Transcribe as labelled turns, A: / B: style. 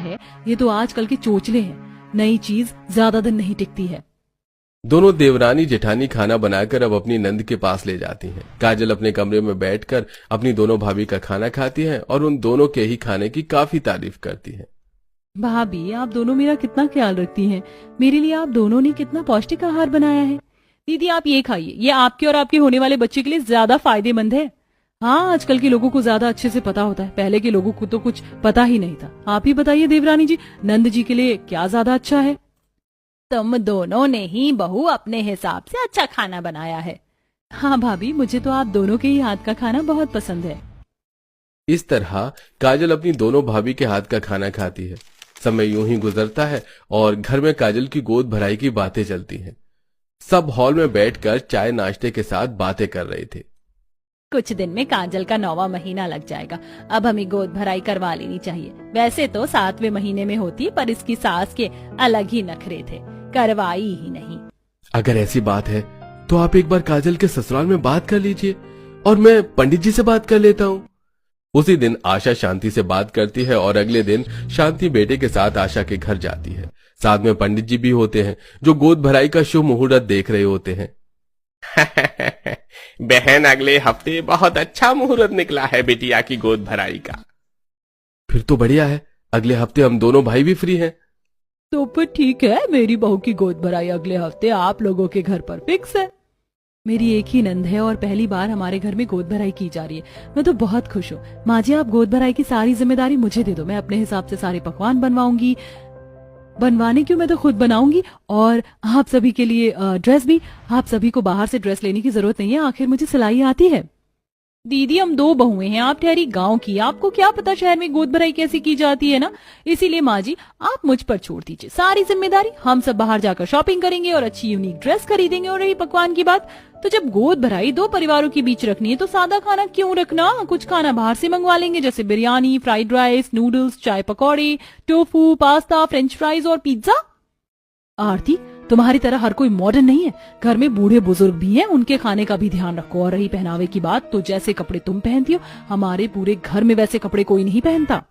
A: है, ये तो आजकल के चोचले हैं। नई चीज ज्यादा दिन नहीं टिकती है।
B: दोनों देवरानी जेठानी खाना बनाकर अब अपनी नंद के पास ले जाती हैं। काजल अपने कमरे में बैठकर अपनी दोनों भाभी का खाना खाती है और उन दोनों के ही खाने की काफी तारीफ करती है।
A: भाभी, आप दोनों मेरा कितना ख्याल रखती हैं। मेरे लिए आप दोनों ने कितना पौष्टिक आहार बनाया है। दीदी, आप ये खाइए, ये आपके और आपके होने वाले बच्चे के लिए ज्यादा फायदेमंद है। हाँ, आजकल के लोगों को ज्यादा अच्छे से पता होता है, पहले के लोगों को तो कुछ पता ही नहीं था। आप ही बताइए देवरानी जी, नंद जी के लिए क्या ज्यादा अच्छा है? तुम दोनों ने ही बहू अपने हिसाब से अच्छा खाना बनाया है। हाँ भाभी, मुझे तो आप दोनों के ही हाथ का खाना बहुत पसंद है।
B: इस तरह काजल अपनी दोनों भाभी के हाथ का खाना खाती है। समय यूं ही गुजरता है और घर में काजल की गोद भराई की बातें चलती हैं। सब हॉल में बैठकर चाय नाश्ते के साथ बातें कर रहे थे।
A: कुछ दिन में काजल का 9वां महीना लग जाएगा। अब हमें गोद भराई करवा लेनी चाहिए। वैसे तो 7वें महीने में होती, पर इसकी सास के अलग ही नखरे थे, करवाई ही नहीं।
B: अगर ऐसी बात है तो आप एक बार काजल के ससुराल में बात कर लीजिए और मैं पंडित जी से बात कर लेता हूँ। उसी दिन आशा शांति से बात करती है और अगले दिन शांति बेटे के साथ आशा के घर जाती है। साथ में पंडित जी भी होते हैं जो गोद भराई का शुभ मुहूर्त देख रहे होते हैं।
C: बहन, अगले हफ्ते बहुत अच्छा मुहूर्त निकला है बिटिया की गोद भराई का।
B: फिर तो बढ़िया है, अगले हफ्ते हम दोनों भाई भी फ्री हैं।
A: तो फिर ठीक है, मेरी बहू की गोद भराई अगले हफ्ते आप लोगों के घर पर फिक्स है। मेरी एक ही नंद है और पहली बार हमारे घर में गोद भराई की जा रही है। मैं तो बहुत खुश हूँ। माँ जी, आप गोद भराई की सारी जिम्मेदारी मुझे दे दो। मैं अपने हिसाब से सारे पकवान बनवाऊंगी। बनवाने क्यों, मैं तो खुद बनाऊंगी। और आप सभी के लिए ड्रेस भी। आप सभी को बाहर से ड्रेस लेने की जरूरत नहीं है, आखिर मुझे सिलाई आती है। दीदी, हम 2 बहुएं हैं, आप ठहरी गांव की, आपको क्या पता शहर में गोद भराई कैसी की जाती है ना। इसीलिए माँ जी, आप मुझ पर छोड़ दीजिए सारी जिम्मेदारी। हम सब बाहर जाकर शॉपिंग करेंगे और अच्छी यूनिक ड्रेस खरीदेंगे। और रही पकवान की बात, तो जब गोद भराई 2 परिवारों के बीच रखनी है तो सादा खाना क्यों रखना, कुछ खाना बाहर से मंगवा लेंगे, जैसे बिरयानी, फ्राइड राइस, नूडल्स, चाय पकौड़े, टोफू, पास्ता, फ्रेंच फ्राइज और पिज्जा। आरती, तुम्हारी तरह हर कोई मॉडर्न नहीं है। घर में बूढ़े बुजुर्ग भी हैं, उनके खाने का भी ध्यान रखो। और रही पहनावे की बात, तो जैसे कपड़े तुम पहनती हो, हमारे पूरे घर में वैसे कपड़े कोई नहीं पहनता।